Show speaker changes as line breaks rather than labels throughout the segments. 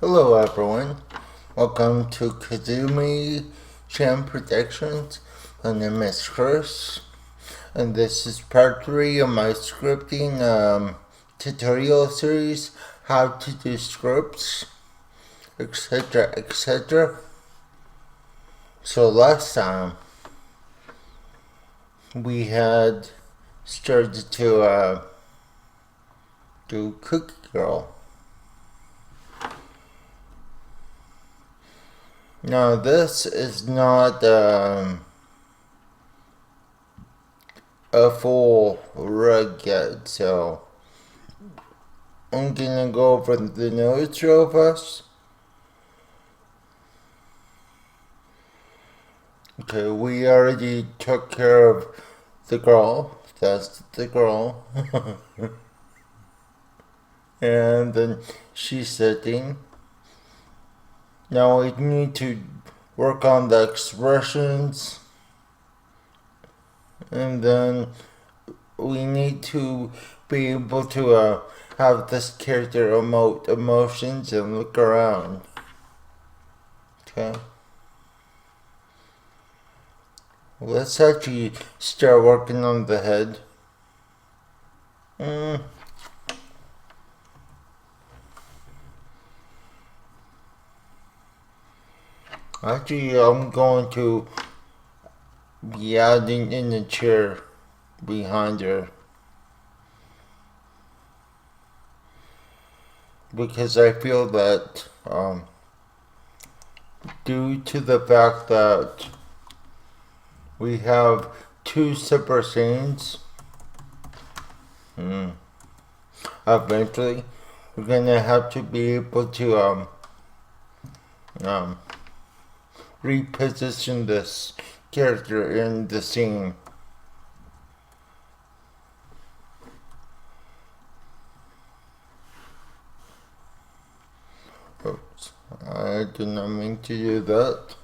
Hello everyone, welcome to Kazumi Cham Productions. My name is Chris, and this is part 3 of my scripting tutorial series, how to do scripts, etc, etc. So last time, we had started to do Cookie Girl. Now this is not a full rug yet, so I'm gonna go over the notes real fast. Okay, we already took care of the girl. That's the girl. And then she's sitting. Now we need to work on the expressions. And then we need to be able to have this character emote emotions and look around. Okay. Let's actually start working on the head. Actually, I'm going to be adding in the chair behind her. Because I feel that, due to the fact that we have two separate scenes, eventually we're gonna have to be able to reposition this character in the scene. Oops, I did not mean to do that.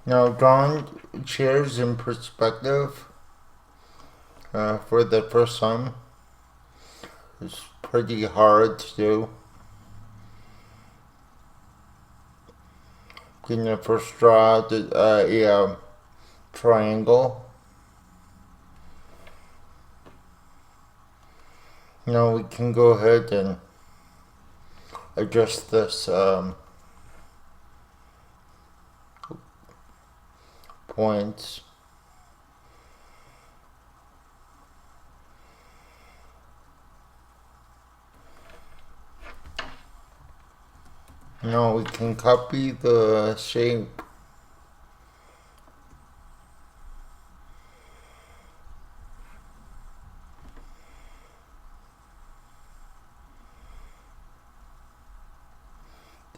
Now, drawing chairs in perspective for the first time is pretty hard to do. Gonna first draw a triangle. Now we can go ahead and adjust this points. Now we can copy the shape.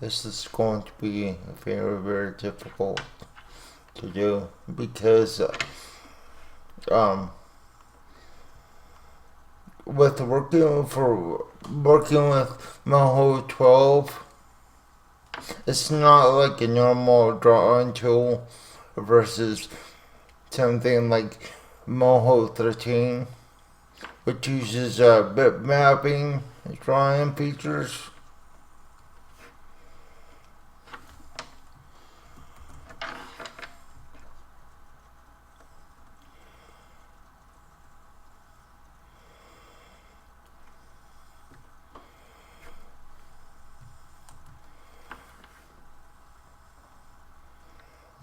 This is going to be very, very difficult to do because with working with MOHO 12, it's not like a normal drawing tool versus something like MOHO 13, which uses bit mapping drawing features.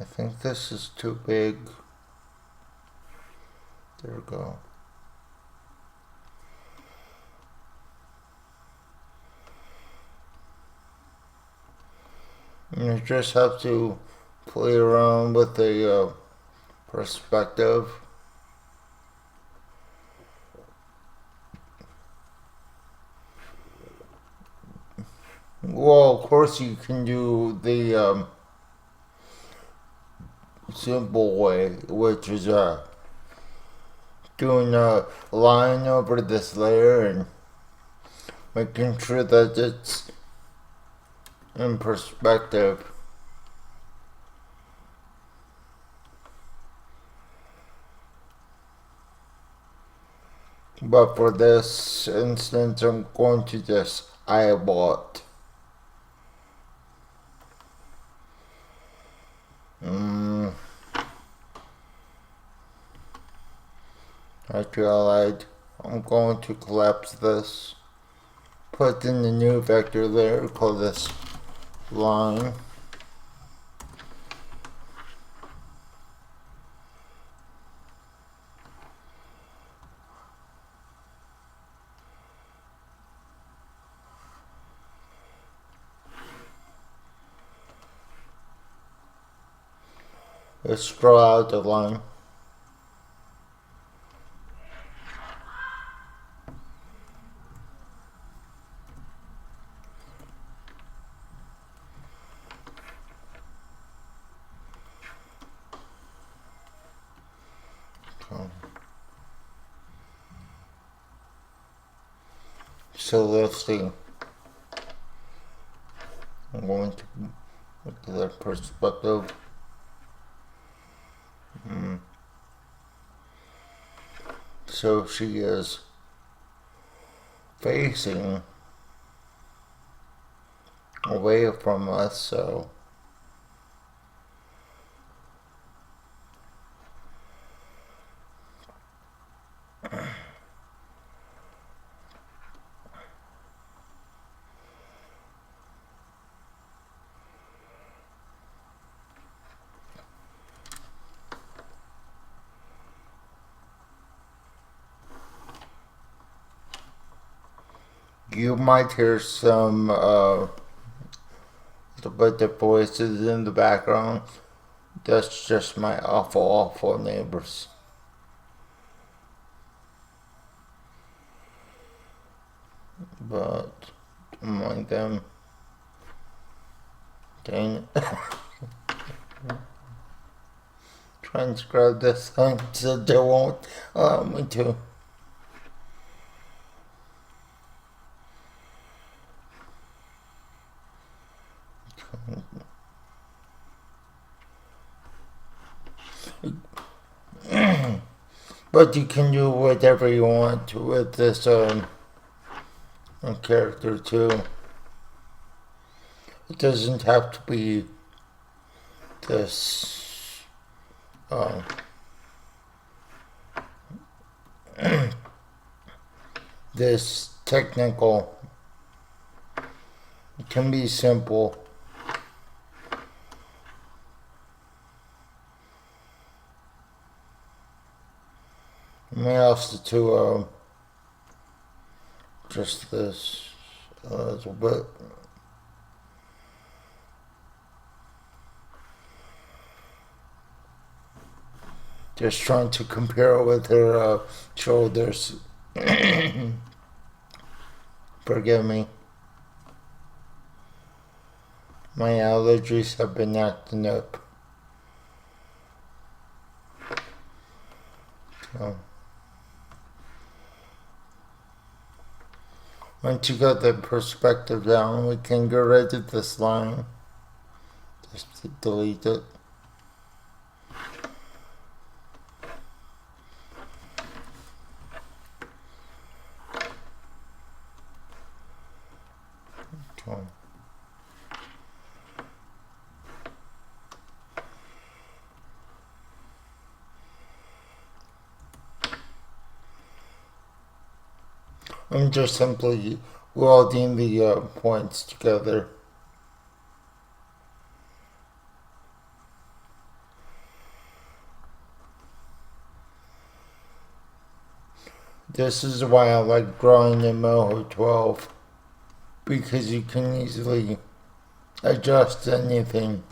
I think this is too big. There we go. You just have to play around with the perspective. Well, of course you can do the simple way, which is doing a line over this layer and making sure that it's in perspective. But for this instance, I'm going to just eyeball it. After I lied, I'm going to collapse this. Put in the new vector layer, call this line. Let's draw out the line. So let's see. I'm going to look at that perspective. So she is facing away from us, so you might hear some little bit of voices in the background. That's just my awful neighbors. But don't mind them. Dang it. Trying to grab this thing so they won't allow me to. But you can do whatever you want with this character too. It doesn't have to be this this technical. It can be simple. I may also to just this a little bit. Just trying to compare it with her shoulders. Forgive me. My allergies have been acting up. So, once you got the perspective down, we can get rid of this line. Just delete it. Okay. I'm just simply welding the points together. This is why I like drawing in MOHO 12, because you can easily adjust anything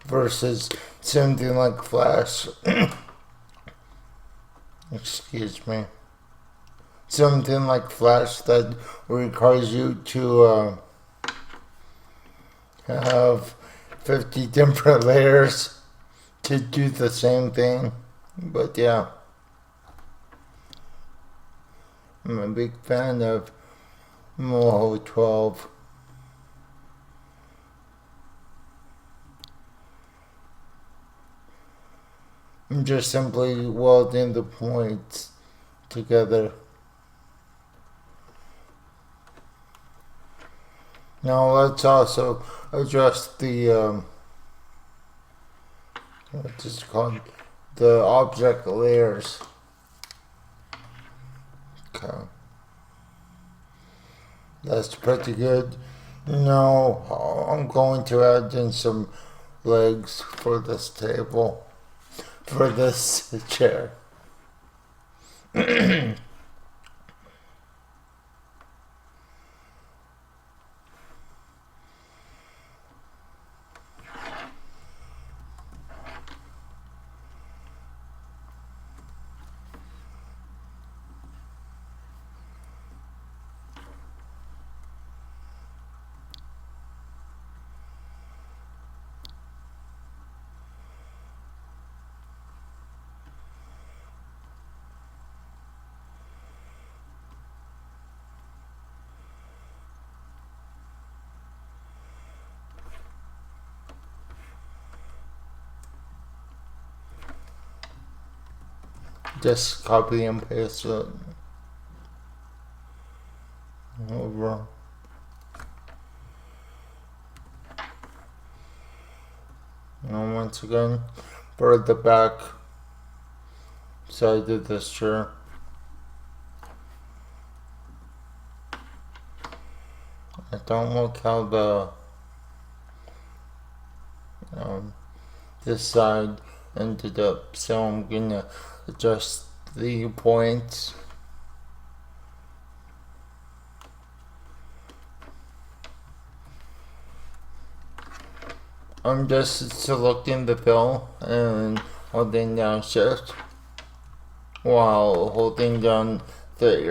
versus something like Flash. Excuse me. Something like Flash that requires you to have 50 different layers to do the same thing. But yeah, I'm a big fan of MOHO 12. I'm just simply welding the points together. Now let's also adjust the what is it called? The object layers. Okay. That's pretty good. Now I'm going to add in some legs for this table, for this chair. Just copy and paste it over. And once again, for the back side of this chair, I don't like how the this side ended up, so I'm gonna adjust the points. I'm just selecting the fill and holding down shift while holding down the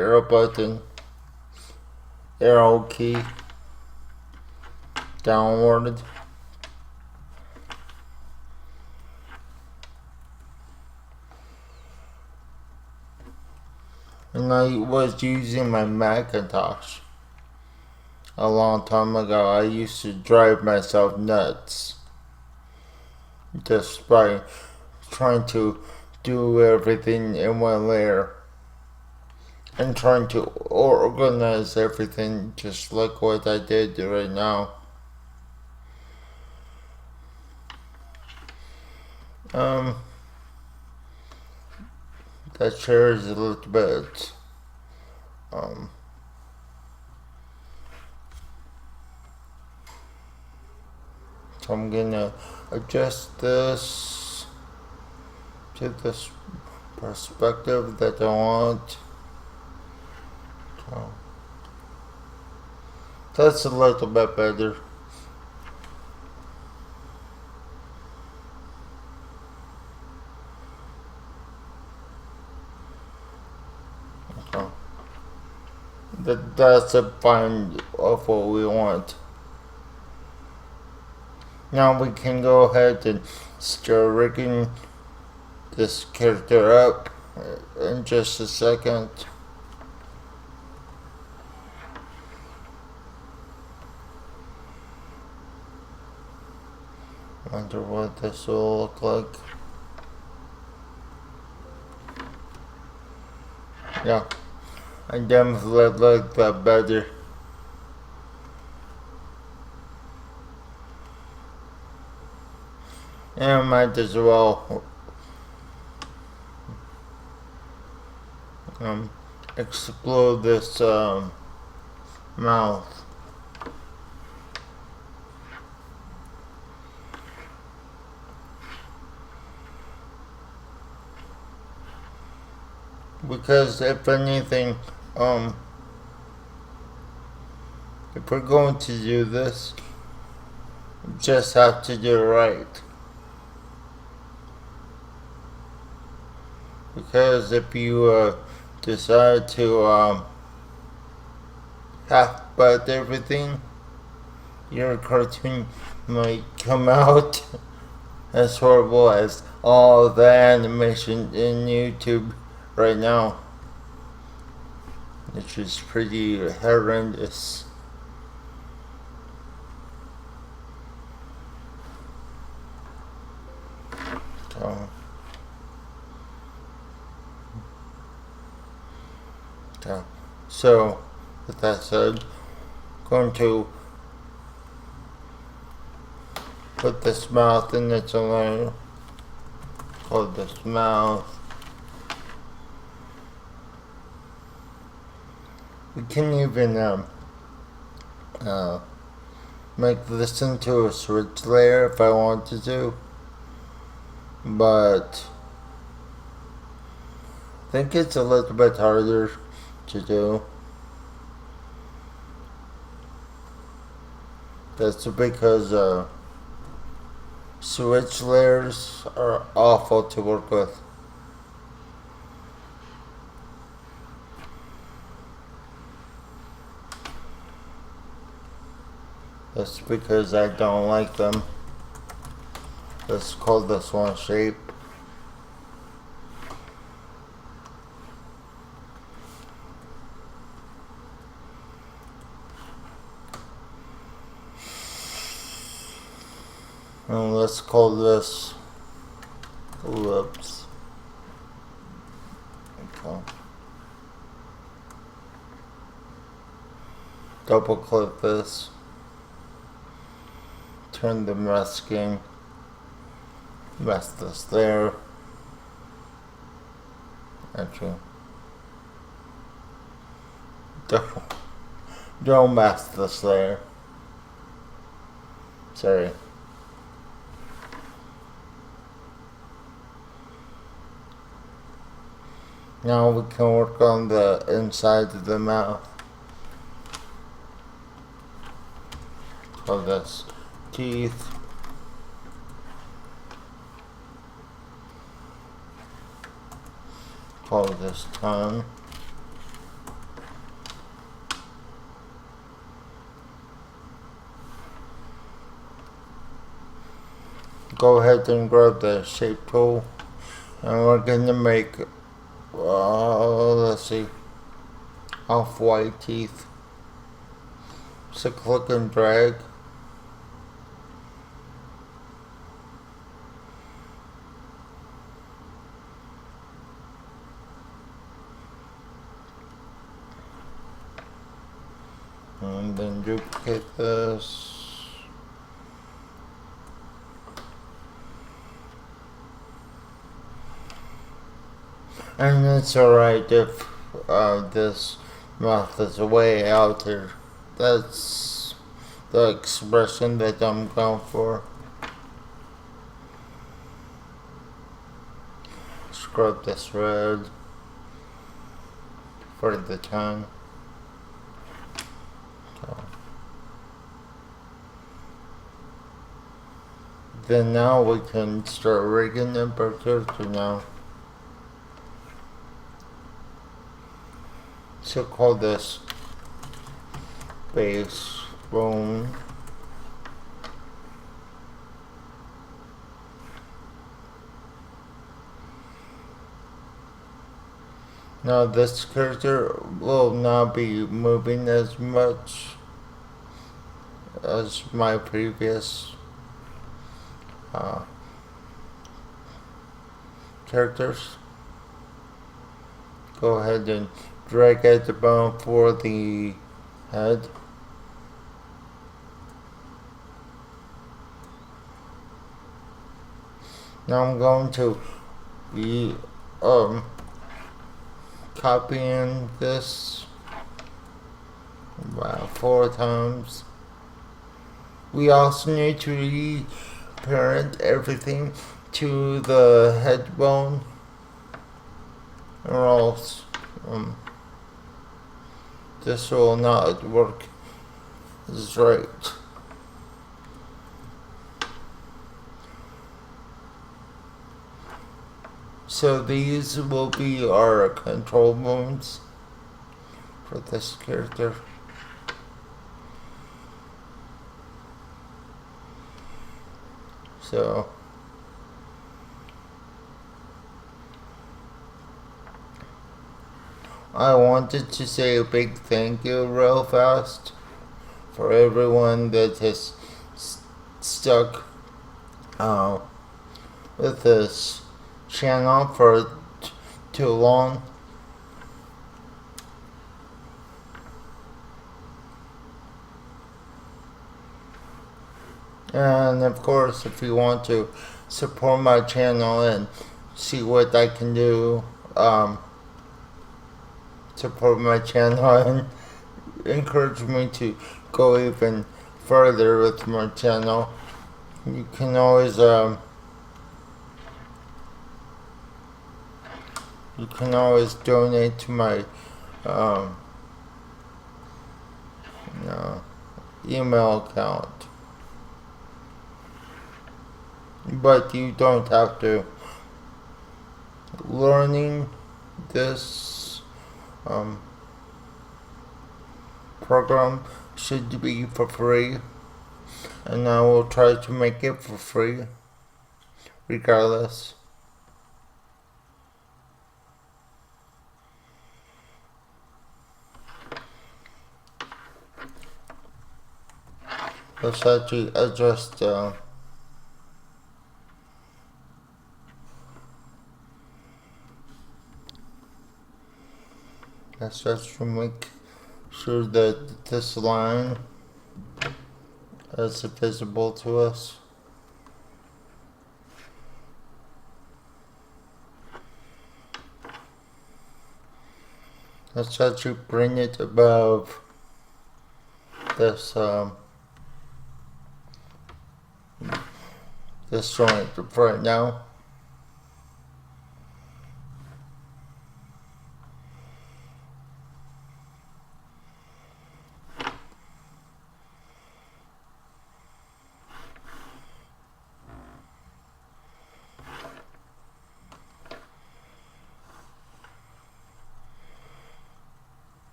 arrow key downward. And I was using my Macintosh a long time ago. I used to drive myself nuts just by trying to do everything in one layer and trying to organize everything just like what I did right now. That chair is a little bit so I'm gonna adjust this to this perspective that I want. So that's a little bit better. That's a fine of what we want. Now we can go ahead and start rigging this character up in just a second. Wonder what this will look like. Yeah, I definitely like that better. And I might as well explode this mouth. Because if anything, if we're going to do this, we just have to do it right. Because if you decide to half-butt everything, your cartoon might come out as horrible as all the animation in YouTube right now, which is pretty horrendous. So So, with that said, going to put this mouth in its own, hold this mouth. We can even make this into a switch layer if I wanted to, but I think it's a little bit harder to do. That's because switch layers are awful to work with. That's because I don't like them. Let's call this one shape. And let's call this ellipse. Okay. Double click this. Turn the masking. Mask this there. Actually, don't mask this there. Sorry. Now we can work on the inside of the mouth. Call this teeth. Call this tongue. Go ahead and grab the shape tool, and we're gonna make let's see, off-white teeth. So click and drag. And then duplicate this. And it's alright if this mouth is way out there. That's the expression that I'm going for. Scrub this red for the tongue. Then now we can start rigging the character now. So call this base bone. Now this character will not be moving as much as my previous characters. Go ahead and drag out the bone for the head. Now I'm going to be copying this about 4 times. We also need to reparent everything to the head bone, or else this will not work as right. So these will be our control bones for this character. So I wanted to say a big thank you real fast for everyone that has stuck with this channel for too long. And of course, if you want to support my channel and see what I can do, support my channel and encourage me to go even further with my channel, you can always donate to my um, email account. But you don't have to. Learning this program should be for free, and I will try to make it for free regardless. Let's actually adjust let's actually make sure that this line is visible to us. Let's actually bring it above this this joint right now.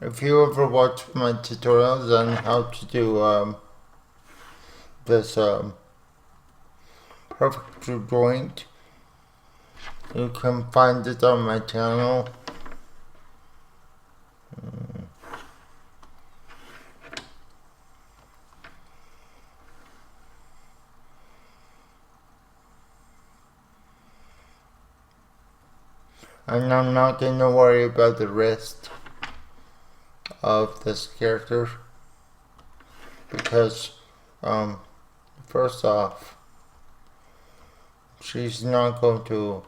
If you ever watch my tutorials on how to do this perfect joint, you can find it on my channel. And I'm not going to worry about the rest of this character because first off, she's not going to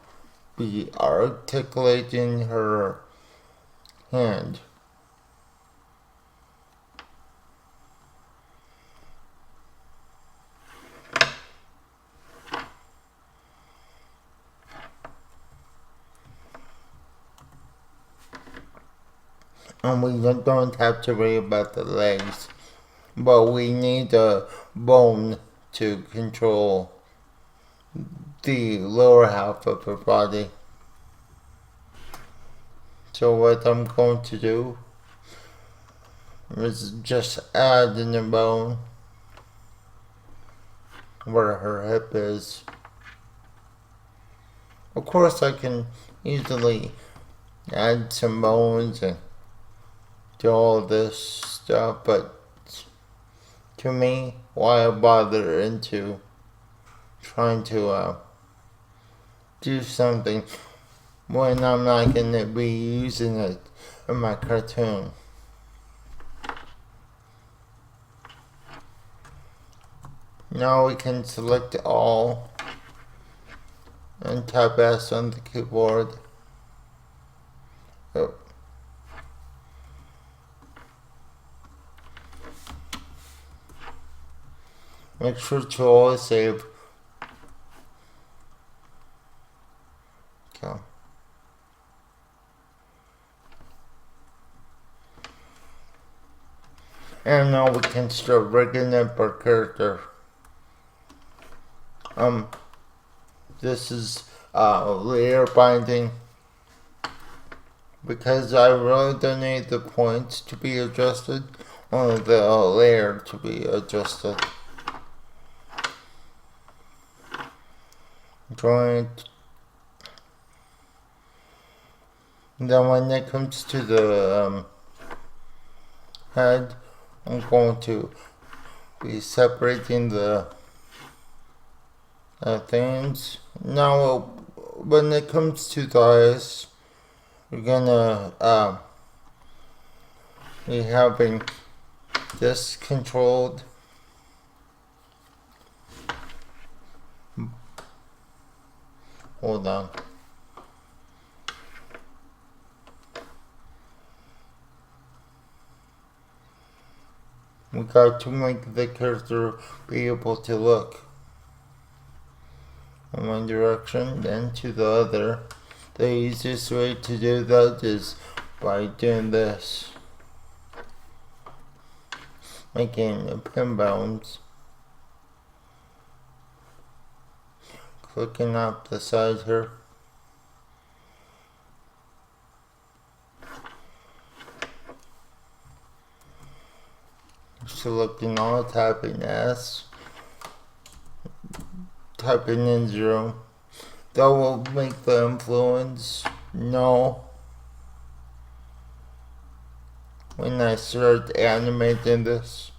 be articulating her hand. And we don't have to worry about the legs, but we need a bone to control the lower half of her body. So what I'm going to do is just add in a bone where her hip is. Of course I can easily add some bones and do all this stuff, but to me, why bother into trying to do something when I'm not going to be using it in my cartoon? Now we can select all and tap S on the keyboard. Oh. Make sure to always save. Okay. And now we can start rigging up our character. This is layer binding because I really don't need the points to be adjusted, only the layer to be adjusted. Joint. Then when it comes to the head, I'm going to be separating the things. Now when it comes to the eyes, we're gonna be having this controlled. Hold on. We got to make the cursor be able to look in one direction, then to the other. The easiest way to do that is by doing this, making a pin bounds, clicking up the side here. Selecting all, tapping S, typing in 0. That will make the influence null when I start animating this.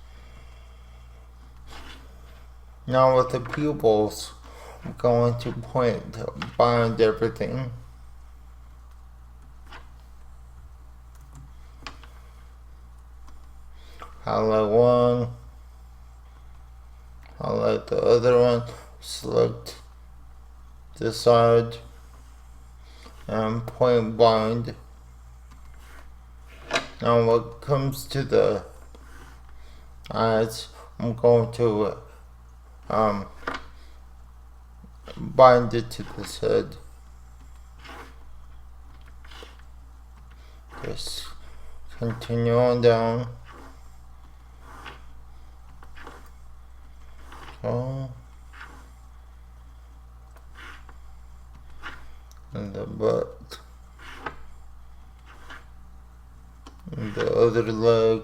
Now with the pupils, I'm going to point behind everything. Highlight one, highlight the other one, select the side, and point blind. Now when it comes to the eyes, I'm going to bind it to this head. Just continue on down. So, and the butt, and the other leg,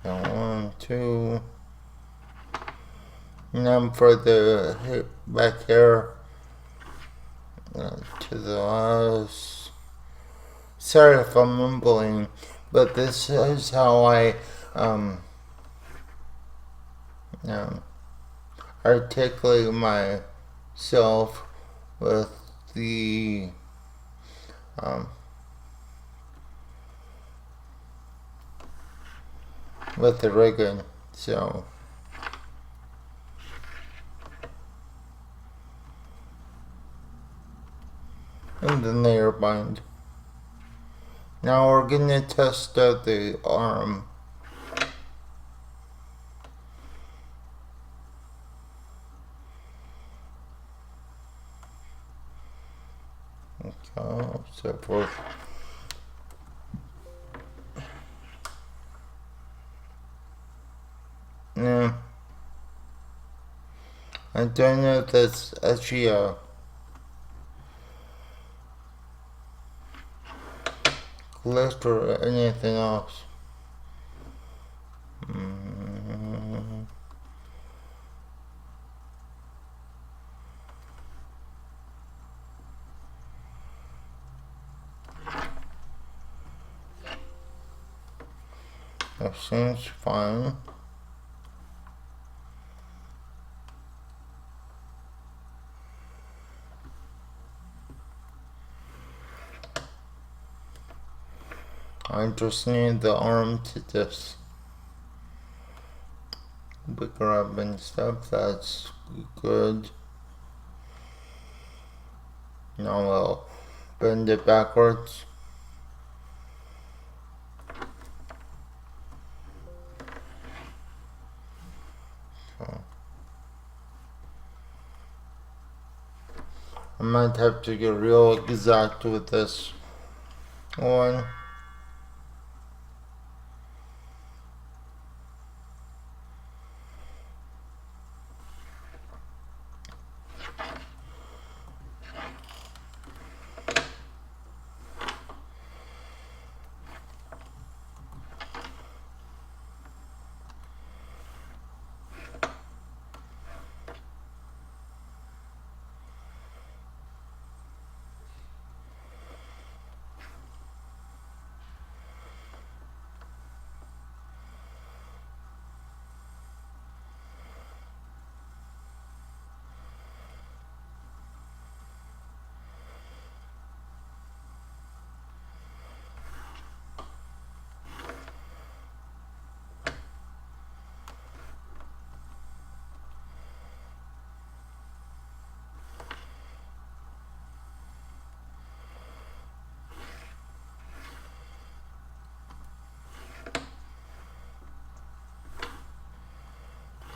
and 1, 2, and then for the back hair, to the eyes. Sorry if I'm mumbling, but this is how I articulate myself with the rigging. So and the layer bind. Now we're gonna test out the arm. Okay, so forth. Yeah. I don't know if that's actually a glitch or anything else. That seems fine. I just need the arm to just bigger up and stuff. That's good. Now I'll bend it backwards. So I might have to get real exact with this one.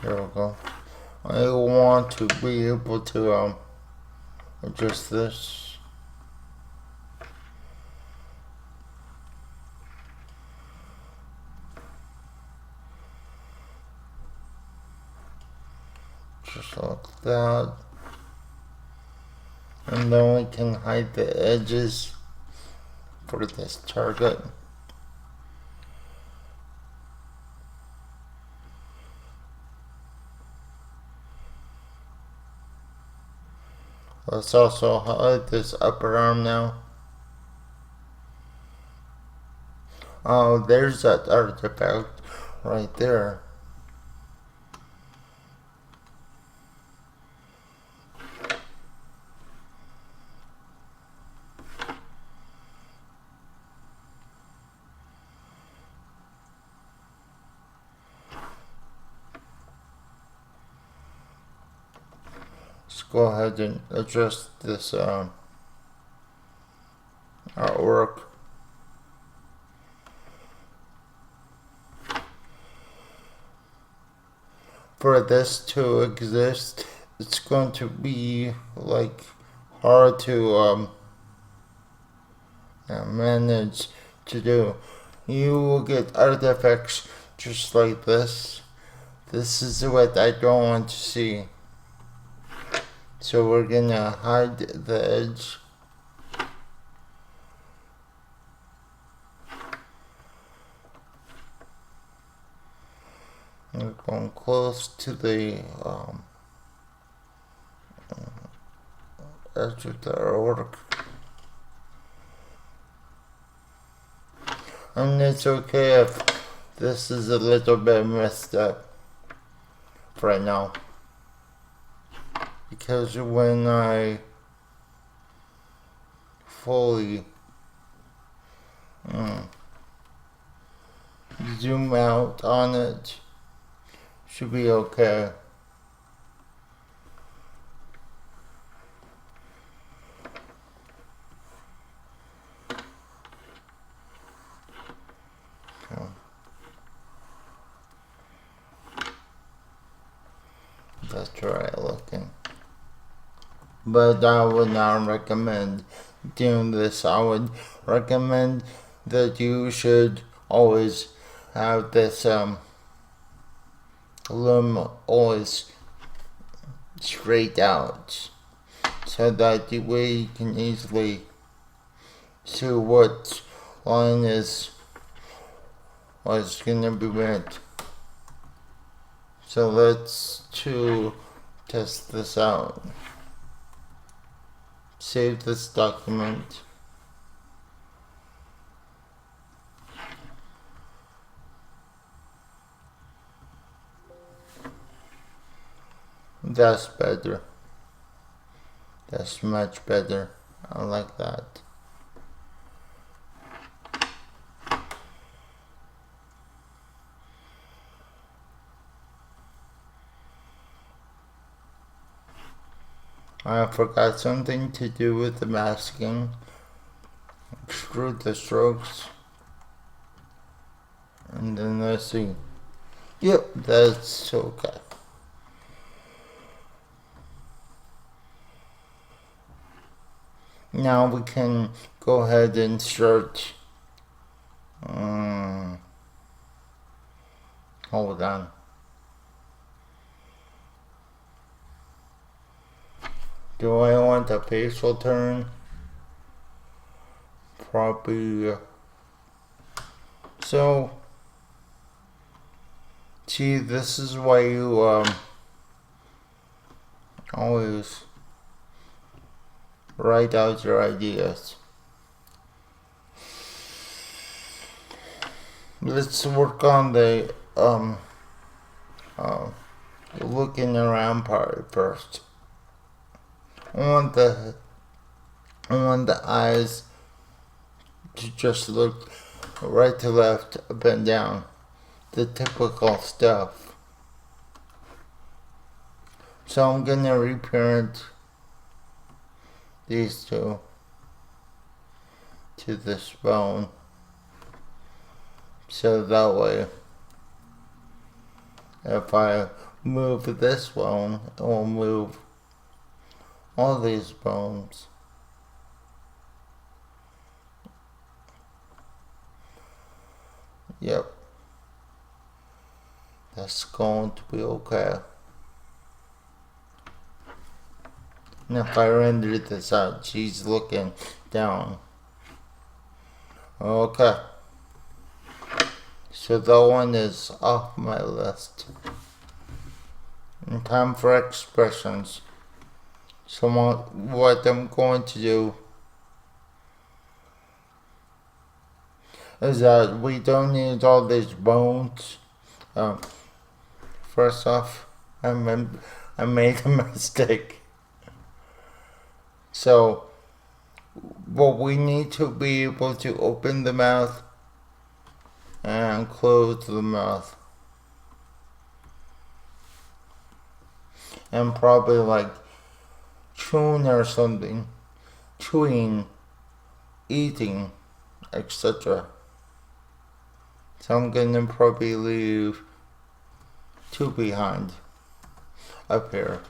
There we go. I want to be able to adjust this. Just like that. And then we can hide the edges for this target. Let's also hide this upper arm now. Oh, there's that artifact right there. Let's go ahead and adjust this artwork. For this to exist, it's going to be like hard to manage to do. You will get artifacts just like this. This is what I don't want to see. So we're gonna hide the edge. We're going close to the edge of the artwork. And it's okay if this is a little bit messed up right now. Because when I fully zoom out on it, should be okay. That's right looking. But I would not recommend doing this. I would recommend that you should always have this limb always straight out, so that the way you can easily see what line is what's gonna be meant. So let's test this out. Save this document. That's better. That's much better. I like that. I forgot something to do with the masking. Extrude the strokes. And then let's see. Yep, that's okay. Now we can go ahead and start. Hold on. Do I want a facial turn? Probably. So, see, this is why you always write out your ideas. Let's work on the looking around part first. I want the eyes to just look right to left, up and down, the typical stuff. So I'm gonna reparent these two to this bone, so that way if I move this bone, it will move all these bones. Yep. That's going to be okay. And if I render this out, she's looking down. Okay. So that one is off my list. And time for expressions. So what I'm going to do is that we don't need all these bones. First off, I made a mistake. So, what we need to be able to open the mouth and close the mouth. And probably like chewing or something. Chewing, eating, etc. So I'm gonna probably leave two behind up here.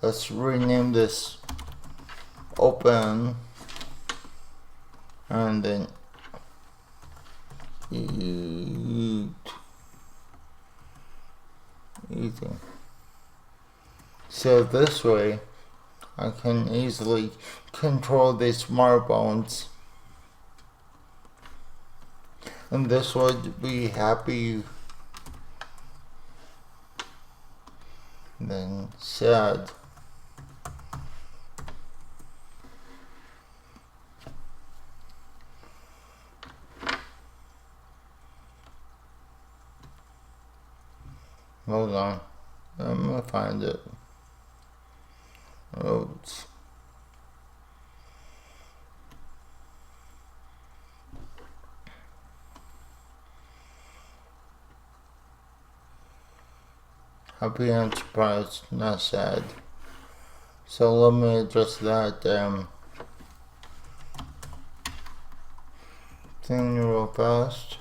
Let's rename this open and then eating. So this way I can easily control these smart bones. And this would be happy, then sad. Hold on, I'm gonna find it. Roads. Happy and surprised, not sad. So let me adjust that thing real fast.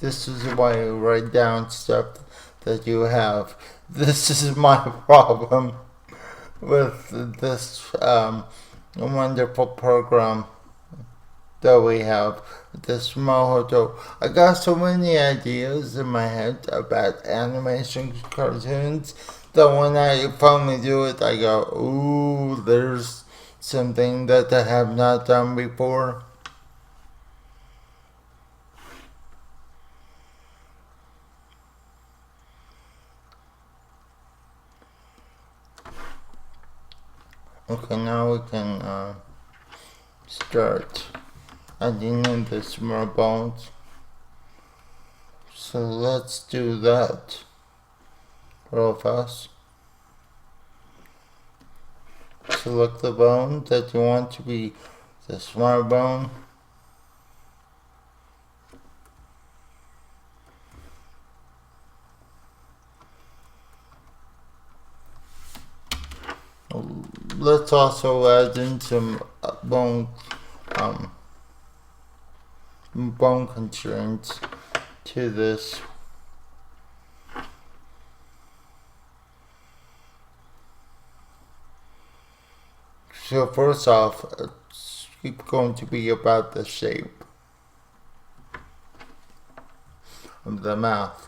This is why you write down stuff that you have. This is my problem with this wonderful program that we have, this MOHO Pro. I got so many ideas in my head about animation cartoons that when I finally do it, I go, ooh, there's something that I have not done before. Okay, now we can start adding in the small bones. So let's do that real fast. Select the bone that you want to be the smart bone. Let's also add in some bone constraints to this. So first off, it's going to be about the shape of the mouth.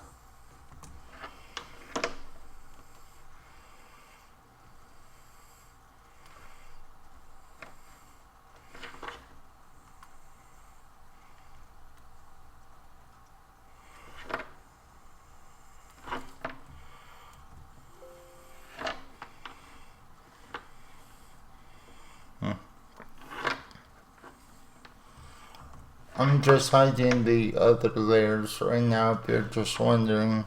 I'm just hiding the other layers right now if you're just wondering.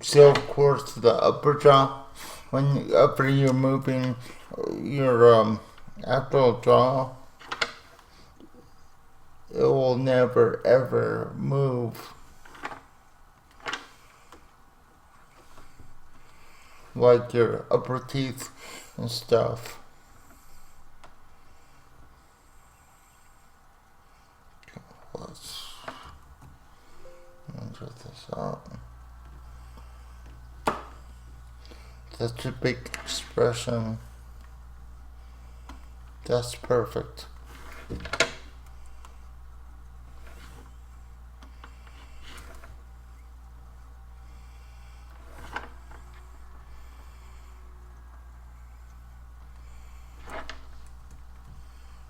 So of course the upper jaw, whenever you're moving your actual jaw, it will never ever move like your upper teeth and stuff. Let's measure this out. That's a big expression. That's perfect.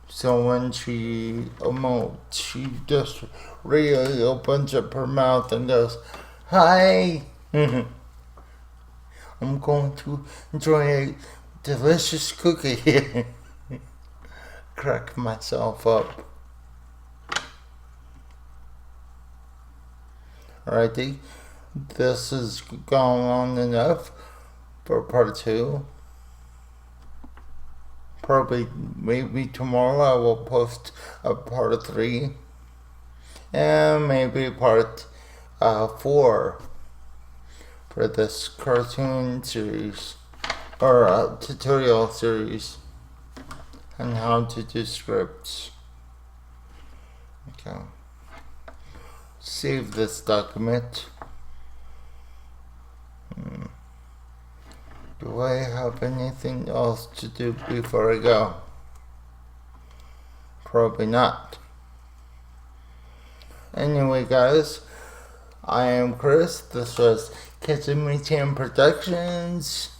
So when she emotes, she just really opens up her mouth and goes, "Hi, I'm going to enjoy a delicious cookie." Crack myself up. Alrighty, this has gone on enough for part 2. Probably, maybe tomorrow I will post a part 3. And maybe part 4 for this cartoon series. Or tutorial series on how to do scripts. Okay. Save this document. Do I have anything else to do before I go? Probably not. Anyway, guys, I am Chris. This was Kitsumi Productions.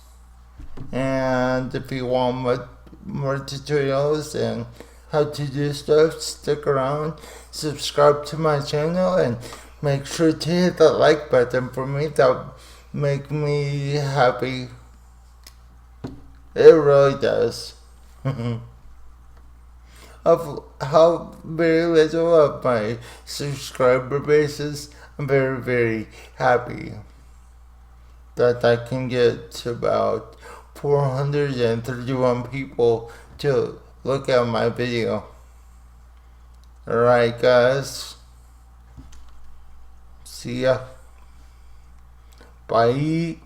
And if you want more tutorials and how to do stuff, stick around, subscribe to my channel, and make sure to hit that like button for me. That'll make me happy. It really does. Of how very little of my subscriber bases, I'm very, very happy that I can get to about 431 people to look at my video. Alright, guys. See ya. Bye.